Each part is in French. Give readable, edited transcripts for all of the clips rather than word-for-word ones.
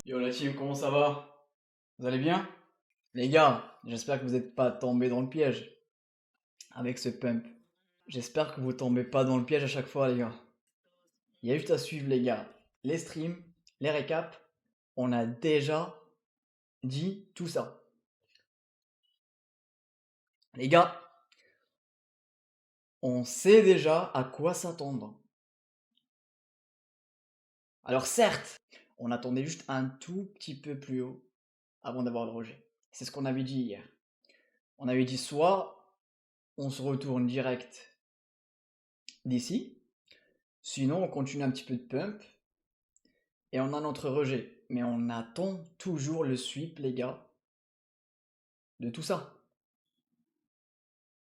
Yo la team, comment ça va? Vous allez bien? Les gars, j'espère que vous n'êtes pas tombés dans le piège avec ce pump. J'espère que vous tombez pas dans le piège à chaque fois, les gars. Il y a juste à suivre, les gars. Les streams, les récaps, on a déjà dit tout ça. Les gars, on sait déjà à quoi s'attendre. Alors certes, on attendait juste un tout petit peu plus haut avant d'avoir le rejet. C'est ce qu'on avait dit hier. On avait dit soit on se retourne direct d'ici, sinon on continue un petit peu de pump et on a notre rejet. Mais on attend toujours le sweep, les gars, de tout ça.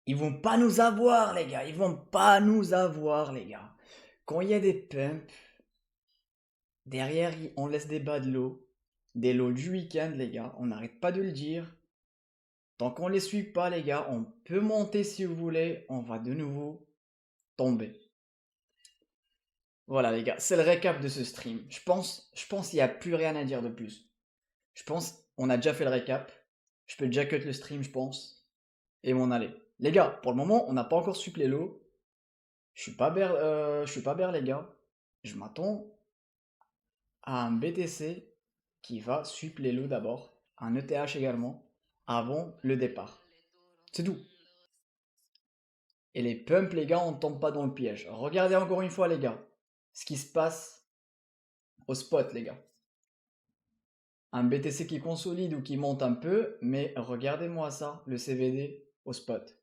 Ils vont pas nous avoir, les gars. Ils vont pas nous avoir, les gars. Quand il y a des pumps, derrière, on laisse des bas de low. Des lows du week-end, les gars. On n'arrête pas de le dire. Tant qu'on les suit pas, les gars, on peut monter si vous voulez. On va de nouveau tomber. Voilà, les gars. C'est le récap de ce stream. Je pense qu'il n'y a plus rien à dire de plus. Je pense on a déjà fait le récap. Je peux déjà cut le stream, je pense. Et m'en aller. Les gars, pour le moment, on n'a pas encore supplé l'eau. Je suis pas bear, les gars. Je m'attends à un BTC qui va suppléer l'eau d'abord. Un ETH également. Avant le départ. C'est tout. Et les pumps, les gars, on ne tombe pas dans le piège. Regardez encore une fois, les gars. Ce qui se passe au spot, les gars. Un BTC qui consolide ou qui monte un peu, mais regardez-moi ça, le CVD au spot.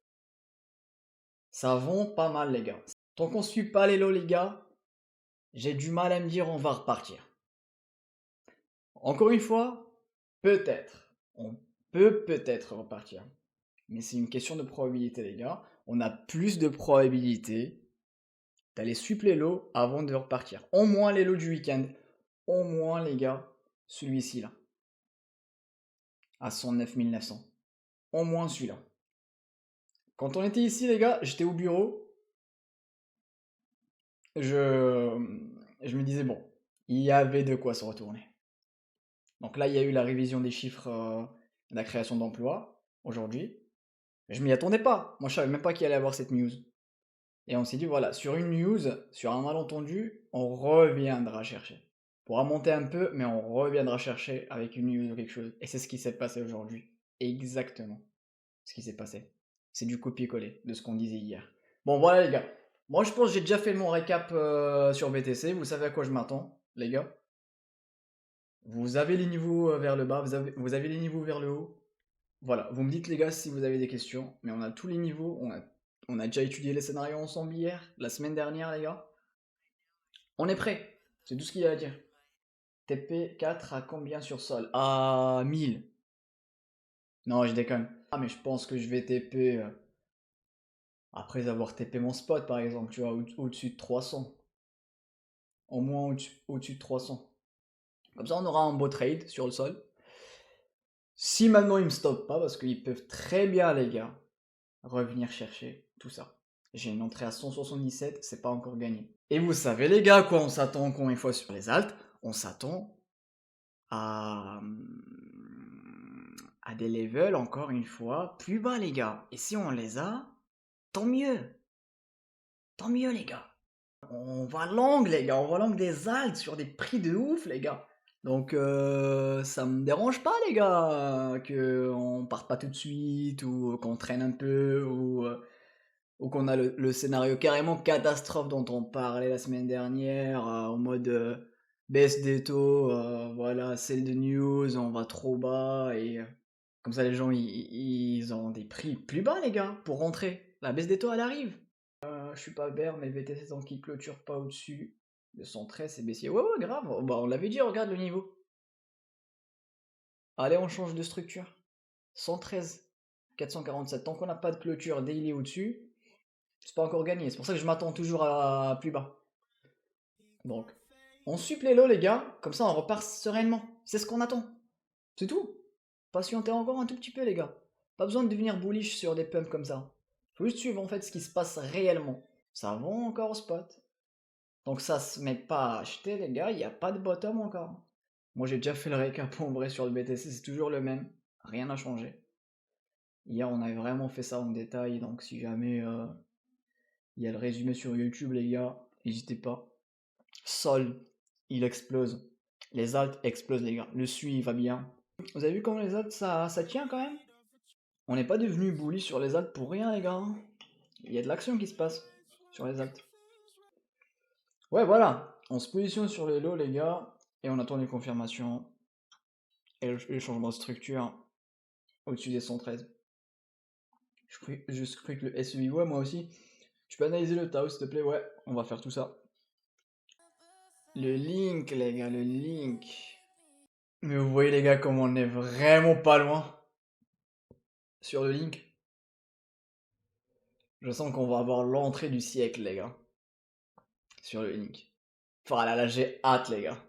Ça vend pas mal, les gars. Tant qu'on suit pas les lots, les gars, j'ai du mal à me dire on va repartir. Encore une fois, peut-être. On peut peut-être repartir. Mais c'est une question de probabilité, les gars. On a plus de probabilité d'aller suivre les lots avant de repartir. Au moins les lots du week-end. Au moins, les gars, celui-ci là. À 109 900. Au moins celui-là. Quand on était ici, les gars, j'étais au bureau. Je me disais, bon, il y avait de quoi se retourner. Donc là, il y a eu la révision des chiffres de la création d'emplois aujourd'hui. Je m'y attendais pas. Moi, je savais même pas qu'il allait avoir cette news. Et on s'est dit, voilà, sur une news, sur un malentendu, on reviendra chercher. On pourra monter un peu, mais on reviendra chercher avec une news ou quelque chose. Et c'est ce qui s'est passé aujourd'hui. Exactement ce qui s'est passé. C'est du copier-coller de ce qu'on disait hier. Bon, voilà les gars. Moi, je pense que j'ai déjà fait mon récap sur BTC. Vous savez à quoi je m'attends, les gars. Vous avez les niveaux vers le bas, vous avez les niveaux vers le haut. Voilà, vous me dites les gars si vous avez des questions, mais on a tous les niveaux, on a déjà étudié les scénarios ensemble hier, la semaine dernière les gars. On est prêt, c'est tout ce qu'il y a à dire. TP4 à combien sur sol? À 1000. Non, je déconne. Ah mais je pense que je vais TP après avoir TP mon spot par exemple, tu vois, au-dessus de 300. Au moins au-dessus de 300. Comme ça on aura un beau trade sur le sol. Si maintenant ils me stoppent pas, parce qu'ils peuvent très bien les gars, revenir chercher tout ça. J'ai une entrée à 177, c'est pas encore gagné. Et vous savez les gars, quoi on s'attend encore une fois sur les alts, on s'attend à, à des levels encore une fois plus bas les gars. Et si on les a, tant mieux. Tant mieux les gars. On va long les gars, on va long des alts sur des prix de ouf les gars. Donc ça me dérange pas les gars que on parte pas tout de suite ou qu'on traîne un peu ou qu'on a le scénario carrément catastrophe dont on parlait la semaine dernière, en mode baisse des taux, voilà, sell de news, on va trop bas, et comme ça les gens ils ont des prix plus bas les gars pour rentrer. La baisse des taux elle arrive. Je suis pas bear, mais le BTC tant qu'il clôture pas au-dessus de 113 c'est baissier. Ouais ouais grave, oh, bah, on l'avait dit, regarde le niveau. Allez on change de structure. 113, 447, tant qu'on n'a pas de clôture daily au-dessus, c'est pas encore gagné. C'est pour ça que je m'attends toujours à plus bas. Donc, on suit les lots, les gars. Comme ça, on repart sereinement. C'est ce qu'on attend. C'est tout. Patientez encore un tout petit peu, les gars. Pas besoin de devenir bullish sur des pumps comme ça. Faut juste suivre en fait ce qui se passe réellement. Ça vend encore au spot. Donc ça se met pas à acheter, les gars. Il n'y a pas de bottom encore. Moi, j'ai déjà fait le récap en vrai sur le BTC, c'est toujours le même. Rien n'a changé. Hier, on avait vraiment fait ça en détail, donc si jamais il y a le résumé sur YouTube, les gars, n'hésitez pas. Sol, il explose. Les alts explosent, les gars. Le SUI, il va bien. Vous avez vu comment les alts, ça tient quand même? On n'est pas devenu bully sur les alts pour rien, les gars. Il y a de l'action qui se passe sur les alts. Ouais, voilà. On se positionne sur les lows, les gars, et on attend les confirmations et le changement de structure au-dessus des 113. Je cru que le SEI, ouais, moi aussi. Tu peux analyser le Tao, s'il te plaît? Ouais, on va faire tout ça. Le link, les gars, le link. Mais vous voyez, les gars, comme on est vraiment pas loin sur le link. Je sens qu'on va avoir l'entrée du siècle, les gars, sur le link. Enfin, là, j'ai hâte, les gars.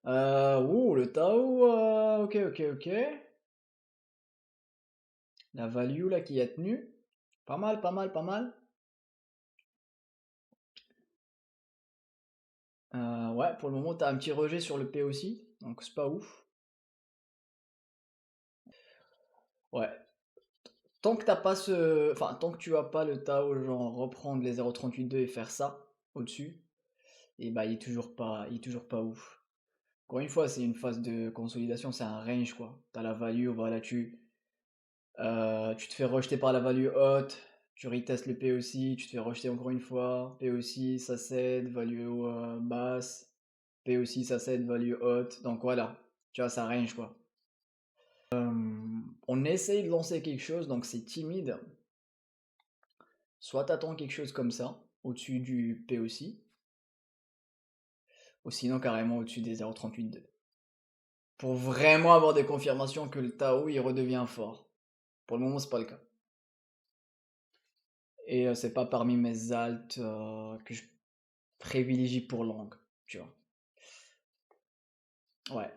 Ouh, le Tao, ok, ok, ok. La value, là, qui a tenu. Pas mal, pas mal, pas mal. Ouais, pour le moment, t'as un petit rejet sur le P aussi, donc c'est pas ouf. Ouais. Tant que t'as pas ce... Enfin, tant que tu as pas le Tao, genre reprendre les 0.38.2 et faire ça au-dessus, et bah il est toujours pas ouf. Encore une fois, c'est une phase de consolidation, c'est un range quoi. T'as la value, voilà, tu te fais rejeter par la value haute, tu retestes le P aussi, tu te fais rejeter encore une fois, P aussi, ça cède, value basse, P aussi, ça cède, value haute, donc voilà, tu vois, ça range quoi. On essaye de lancer quelque chose, donc c'est timide. Soit t'attends quelque chose comme ça, au-dessus du P aussi, ou sinon carrément au-dessus des 0.38.2. Pour vraiment avoir des confirmations que le Tao il redevient fort. Pour le moment, c'est pas le cas. Et c'est pas parmi mes alts que je privilégie pour long, tu vois. Ouais.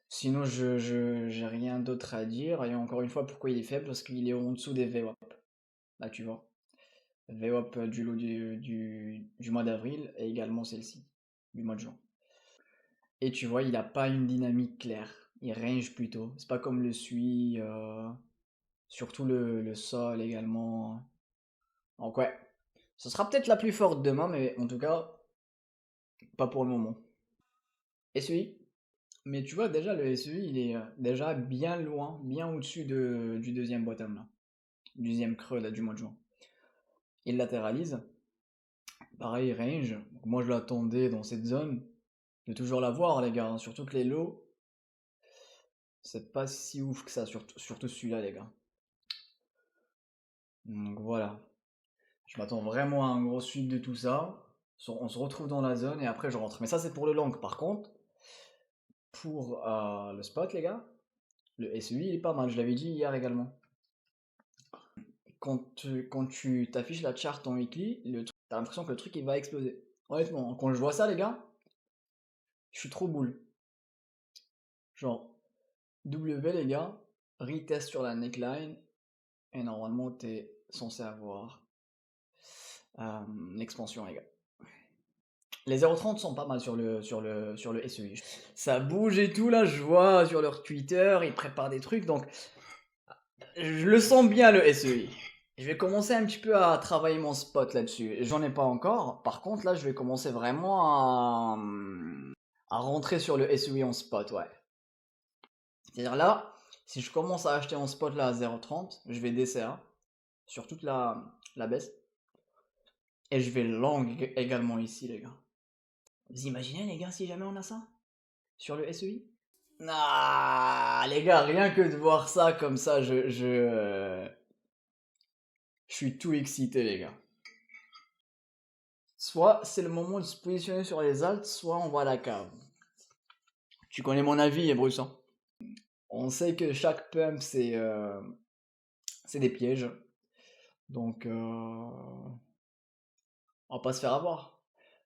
Sinon, j'ai rien d'autre à dire. Et encore une fois, pourquoi il est faible? Parce qu'il est en dessous des VWAP. Là, tu vois. VWAP du lot du mois d'avril et également celle-ci, du mois de juin. Et tu vois, il a pas une dynamique claire. Il range plutôt. C'est pas comme le SUI, surtout le sol également. Donc ouais, ce sera peut-être la plus forte demain, mais en tout cas, pas pour le moment. SUI, mais tu vois déjà le SUI, il est déjà bien loin, bien au-dessus du deuxième bottom là, du deuxième creux là du mois de juin. Il latéralise, pareil range. Donc moi je l'attendais dans cette zone. Je vais toujours la voir les gars, hein. Surtout que les lows, c'est pas si ouf que ça, surtout celui-là les gars. Donc voilà. Je m'attends vraiment à un gros sweep de tout ça. On se retrouve dans la zone et après je rentre. Mais ça c'est pour le long. Par contre, pour le spot les gars, le SEI il est pas mal. Je l'avais dit hier également. Quand tu t'affiches la chart en weekly, t'as l'impression que le truc il va exploser. Honnêtement, quand je vois ça les gars, je suis trop boule. Genre, W les gars, retest sur la neckline et normalement t'es censé avoir l'expansion les gars. Les 0.30 sont pas mal sur le SEI. Ça bouge et tout là, je vois sur leur Twitter, ils préparent des trucs, donc je le sens bien le SEI. Je vais commencer un petit peu à travailler mon spot là-dessus. J'en ai pas encore, par contre là je vais commencer vraiment à rentrer sur le SEI en spot, ouais. C'est-à-dire là, si je commence à acheter en spot là à 0.30, je vais DCA sur toute la baisse. Et je vais long également ici les gars. Vous imaginez les gars si jamais on a ça? Sur le SEI? Ah, les gars, rien que de voir ça comme ça, je suis tout excité, les gars. Soit c'est le moment de se positionner sur les alts, soit on va à la cave. Tu connais mon avis, Bruce, hein. On sait que chaque pump, c'est des pièges. Donc, on va pas se faire avoir.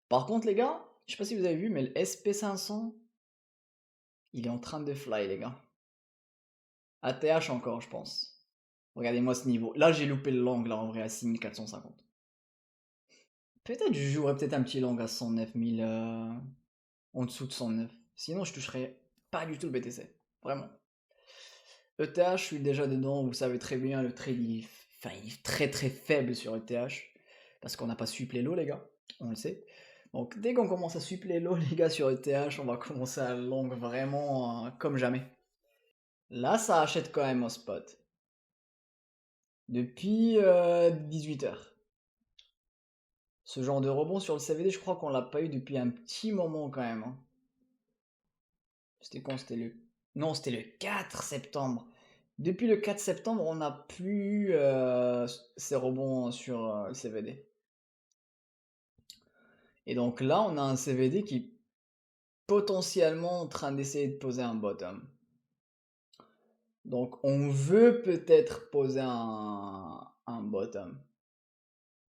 Par contre, les gars, je sais pas si vous avez vu, mais le SP500, il est en train de fly, les gars. ATH encore, je pense. Regardez-moi ce niveau. Là, j'ai loupé le long, là, en vrai, à 6450. Peut-être je jouerais peut-être un petit long à 109 000, en dessous de 109. Sinon, je toucherais pas du tout le BTC. Vraiment. ETH, je suis déjà dedans, vous savez très bien, le trade il est très très faible sur ETH, parce qu'on n'a pas suivi les lots les gars, on le sait. Donc dès qu'on commence à suivre les lots les gars sur ETH, on va commencer à long vraiment comme jamais. Là ça achète quand même au spot. Depuis 18 heures. Ce genre de rebond sur le CVD, je crois qu'on l'a pas eu depuis un petit moment quand même, hein. C'était quand? C'était le... Non, c'était le 4 septembre. Depuis le 4 septembre, on n'a plus ces rebonds sur le CVD. Et donc là, on a un CVD qui est potentiellement en train d'essayer de poser un bottom. Donc on veut peut-être poser un bottom.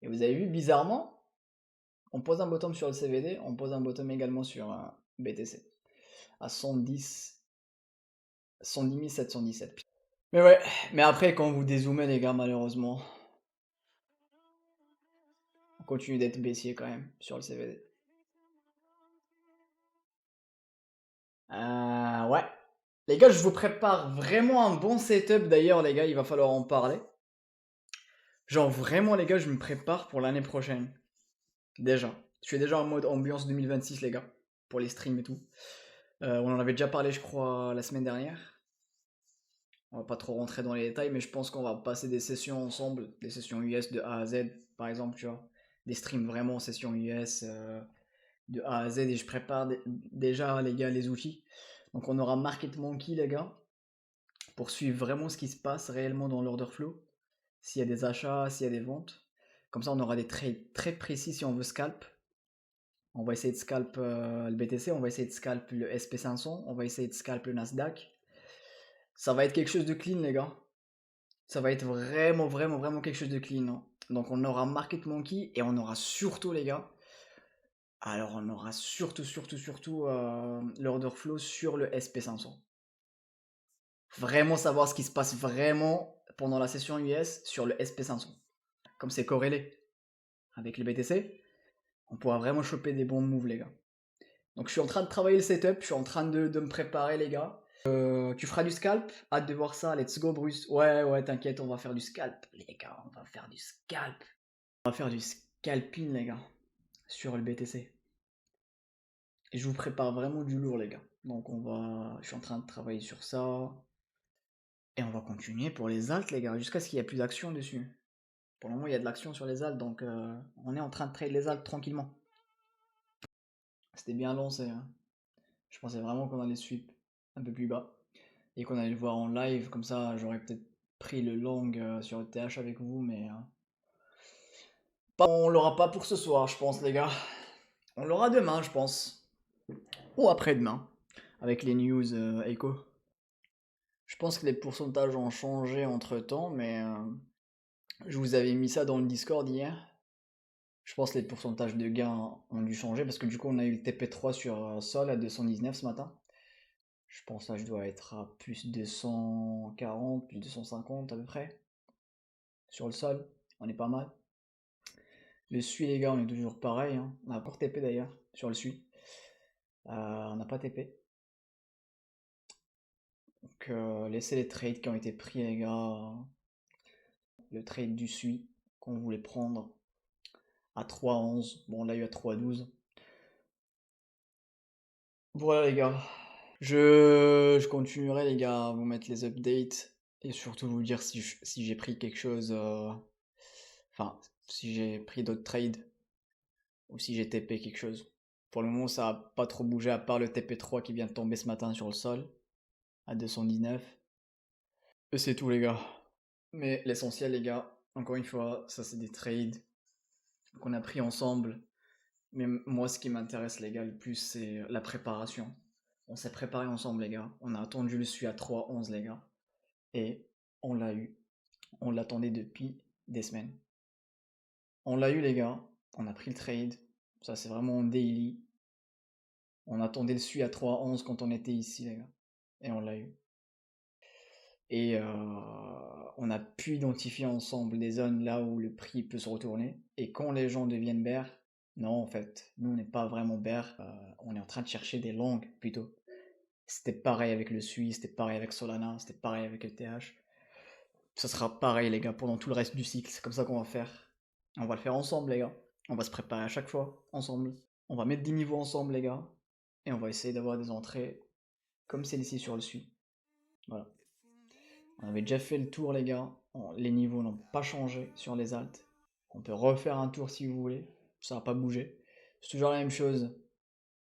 Et vous avez vu, bizarrement, on pose un bottom sur le CVD, on pose un bottom également sur BTC. À 110, 110 717. Mais ouais, mais après, quand vous dézoomez, les gars, malheureusement, on continue d'être baissier quand même sur le CVD. Ouais. Les gars, je vous prépare vraiment un bon setup d'ailleurs, les gars, il va falloir en parler. Genre vraiment, les gars, je me prépare pour l'année prochaine. Déjà. Je suis déjà en mode ambiance 2026, les gars, pour les streams et tout. On en avait déjà parlé, je crois, la semaine dernière. On va pas trop rentrer dans les détails, mais je pense qu'on va passer des sessions ensemble, des sessions US de A à Z, par exemple, tu vois. Des streams vraiment sessions US de A à Z, et je prépare déjà, les gars, les outils. Donc on aura Market Monkey, les gars, pour suivre vraiment ce qui se passe réellement dans l'order flow. S'il y a des achats, s'il y a des ventes. Comme ça, on aura des trades très précis si on veut scalp. On va essayer de scalp le BTC, on va essayer de scalp le SP500, on va essayer de scalp le Nasdaq. Ça va être quelque chose de clean, les gars. Ça va être vraiment, vraiment, vraiment quelque chose de clean, hein. Donc on aura Market Monkey et on aura surtout, les gars, alors on aura surtout l'order flow sur le SP500. Vraiment savoir ce qui se passe vraiment pendant la session US sur le SP500. Comme c'est corrélé avec le BTC, on pourra vraiment choper des bons moves, les gars. Donc je suis en train de travailler le setup, je suis en train de me préparer, les gars. Tu feras du scalp? Hâte de voir ça, let's go Bruce. Ouais, t'inquiète, on va faire du scalp, les gars, on va faire du scalp. On va faire du scalping, les gars, sur le BTC. Et je vous prépare vraiment du lourd, les gars. Donc je suis en train de travailler sur ça. Et on va continuer pour les alts, les gars, jusqu'à ce qu'il n'y ait plus d'action dessus. Pour le moment, il y a de l'action sur les alts, donc on est en train de trade les alts tranquillement. C'était bien lancé, hein. Je pensais vraiment qu'on allait sweep un peu plus bas. Et qu'on allait le voir en live, comme ça j'aurais peut-être pris le long sur le TH avec vous, mais on l'aura pas pour ce soir, je pense, les gars. On l'aura demain, je pense. Ou après-demain, avec les news Echo. Je pense que les pourcentages ont changé entre temps, mais je vous avais mis ça dans le Discord hier. Je pense que les pourcentages de gains ont dû changer parce que du coup on a eu le TP3 sur Sol à 219 ce matin. Je pense que là je dois être à plus 240, plus 250 à peu près. Sur le sol, on est pas mal. Le SUI, les gars, on est toujours pareil, hein. On a encore TP d'ailleurs sur le SUI. On n'a pas TP. Donc laissez les trades qui ont été pris, les gars. Le trade du SUI qu'on voulait prendre à 3,11. Bon, on l'a eu à 3,12. Voilà, les gars. Je continuerai, les gars, à vous mettre les updates et surtout vous dire si j'ai pris quelque chose. Enfin, si j'ai pris d'autres trades ou si j'ai TP quelque chose. Pour le moment, ça n'a pas trop bougé à part le TP3 qui vient de tomber ce matin sur le sol à 219. Et c'est tout, les gars. Mais l'essentiel, les gars, encore une fois, ça c'est des trades qu'on a pris ensemble. Mais moi, ce qui m'intéresse, les gars, le plus, c'est la préparation. On s'est préparé ensemble, les gars. On a attendu le SUI à 3,11, les gars. Et on l'a eu. On l'attendait depuis des semaines. On l'a eu, les gars. On a pris le trade. Ça, c'est vraiment en daily. On attendait le SUI à 3,11 quand on était ici, les gars. Et on l'a eu. Et on a pu identifier ensemble des zones là où le prix peut se retourner. Et quand les gens deviennent bear, non, en fait, nous on n'est pas vraiment bear, on est en train de chercher des longues plutôt. C'était pareil avec le SUI, c'était pareil avec Solana, c'était pareil avec ETH. Ça sera pareil, les gars, pendant tout le reste du cycle. C'est comme ça qu'on va faire. On va le faire ensemble, les gars. On va se préparer à chaque fois, ensemble. On va mettre des niveaux ensemble, les gars. Et on va essayer d'avoir des entrées comme celle-ci sur le SUI. Voilà. On avait déjà fait le tour, les gars. Les niveaux n'ont pas changé sur les alts. On peut refaire un tour si vous voulez. Ça n'a pas bougé. C'est toujours la même chose.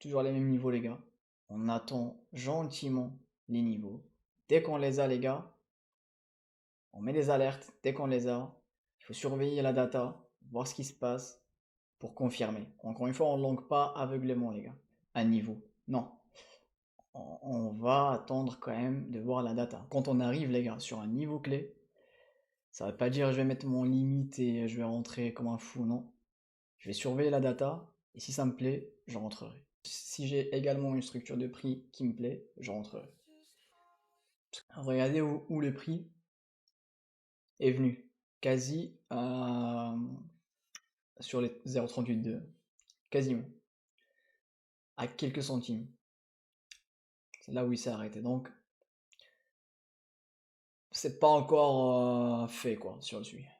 Toujours les mêmes niveaux, les gars. On attend gentiment les niveaux. Dès qu'on les a, les gars, on met des alertes. Dès qu'on les a, il faut surveiller la data, voir ce qui se passe pour confirmer. Encore une fois, on ne log pas aveuglément, les gars. Un niveau. Non. On va attendre quand même de voir la data. Quand on arrive, les gars, sur un niveau clé, ça ne veut pas dire je vais mettre mon limite et je vais rentrer comme un fou, non. Je vais surveiller la data et si ça me plaît, je rentrerai. Si j'ai également une structure de prix qui me plaît, je rentrerai. Regardez où le prix est venu. Quasi sur les 0,38,2. Quasiment. À quelques centimes. C'est là où il s'est arrêté. Donc, c'est pas encore fait quoi sur le sujet.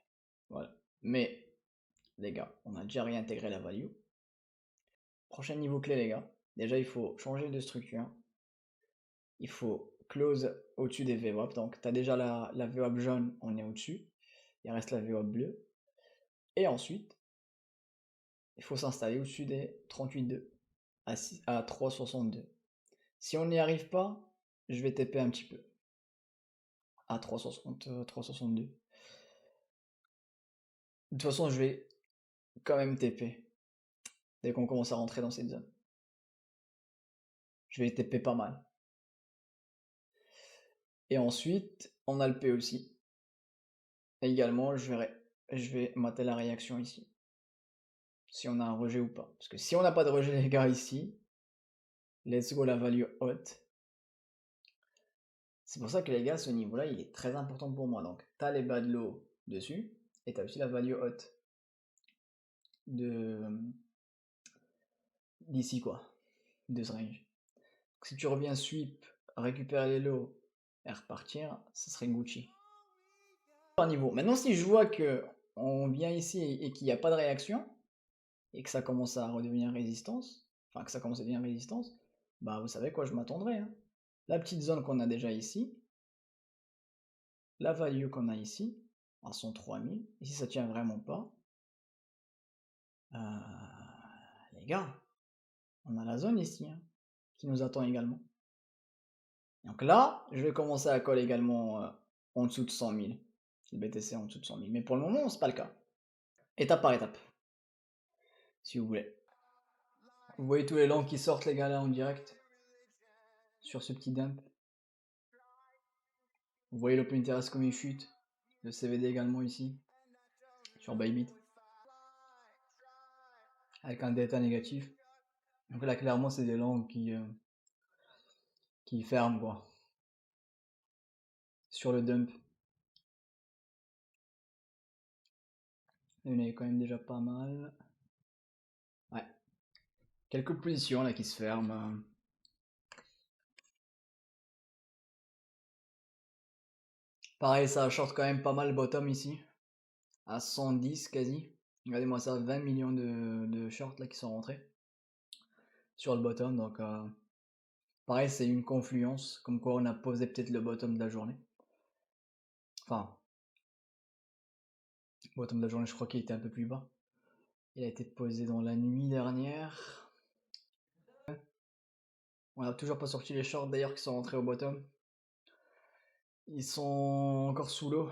Voilà. Mais, les gars, on a déjà réintégré la value. Prochain niveau clé, les gars. Déjà, il faut changer de structure. Il faut close au-dessus des VWAP. Donc, tu as déjà la VWAP jaune, on est au-dessus. Il reste la VWAP bleue. Et ensuite, il faut s'installer au-dessus des 38,2 à 3,62. Si on n'y arrive pas, je vais TP un petit peu à 3,60, 3,62. De toute façon, je vais quand même TP dès qu'on commence à rentrer dans cette zone. Je vais TP pas mal. Et ensuite, on a le P aussi. Et également, je vais mater la réaction ici. Si on a un rejet ou pas. Parce que si on n'a pas de rejet, les gars, ici, let's go la value haute. C'est pour ça que les gars, ce niveau-là, il est très important pour moi. Donc, tu as les bad low dessus, et tu as aussi la value haute d'ici, quoi, de ce range. Donc, si tu reviens sweep, récupérer les lows et repartir, ça serait Gucci. Par niveau. Maintenant, si je vois que on vient ici et qu'il n'y a pas de réaction, et que ça commence à redevenir résistance, enfin que ça commence à devenir résistance, bah vous savez quoi, je m'attendrai. Hein. La petite zone qu'on a déjà ici, la value qu'on a ici, à 103 000, et si ça tient vraiment pas, les gars, on a la zone ici, hein, qui nous attend également. Donc là, je vais commencer à coller également en dessous de 100 000, le BTC en dessous de 100 000, mais pour le moment, c'est pas le cas. Étape par étape, si vous voulez. Vous voyez tous les langues qui sortent, les gars, là, en direct, sur ce petit dump. Vous voyez l'open interest comme il chute, le CVD également ici, sur Bybit, avec un delta négatif. Donc là, clairement, c'est des langues qui ferment, quoi, sur le dump. Il y en avait quand même déjà pas mal. Ouais. Quelques positions là qui se ferment. Pareil, ça short quand même pas mal bottom ici. À 110 quasi. Regardez-moi ça, 20 millions de shorts là qui sont rentrés sur le bottom. Donc pareil, c'est une confluence. Comme quoi on a posé peut-être le bottom de la journée. Enfin, bottom de la journée, je crois qu'il était un peu plus bas. Il a été posé dans la nuit dernière. On n'a toujours pas sorti les shorts d'ailleurs qui sont rentrés au bottom. Ils sont encore sous l'eau.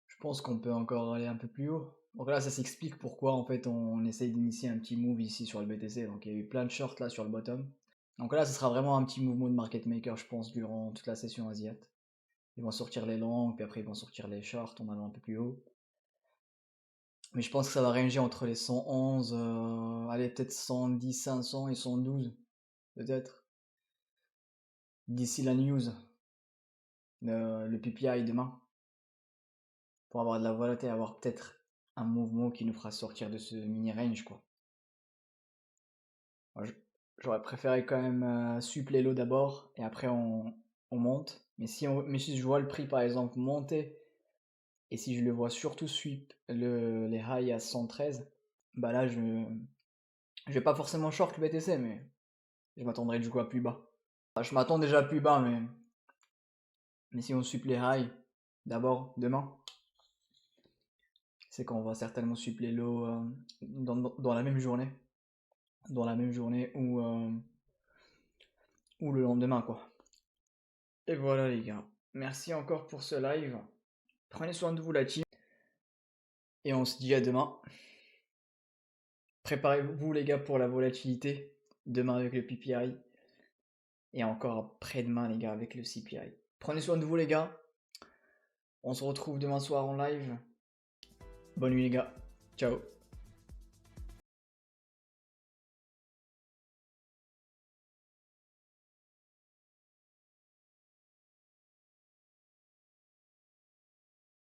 Je pense qu'on peut encore aller un peu plus haut. Donc là, ça s'explique pourquoi en fait on essaye d'initier un petit move ici sur le BTC. Donc il y a eu plein de shorts là sur le bottom. Donc là, ce sera vraiment un petit mouvement de market maker, je pense, durant toute la session asiate. Ils vont sortir les longs, puis après ils vont sortir les shorts en allant un peu plus haut. Mais je pense que ça va ranger entre les 111, allez peut-être 110, 500 et 112, peut-être. D'ici la news, le PPI demain. Pour avoir de la volatilité, avoir peut-être un mouvement qui nous fera sortir de ce mini range quoi. J'aurais préféré quand même suppléer l'eau d'abord et après on monte. Mais si je vois le prix par exemple monter et si je le vois surtout sweep les highs à 113, bah là je vais pas forcément short le BTC, mais je m'attendrai du coup à plus bas. Enfin, je m'attends déjà à plus bas, mais si on sweep les highs d'abord demain, c'est qu'on va certainement sweep les lows dans la même journée. Dans la même journée ou le lendemain quoi. Et voilà les gars. Merci encore pour ce live. Prenez soin de vous la team. Et on se dit à demain. Préparez-vous les gars pour la volatilité. Demain avec le PPI. Et encore après-demain les gars avec le CPI. Prenez soin de vous les gars. On se retrouve demain soir en live. Bonne nuit les gars. Ciao.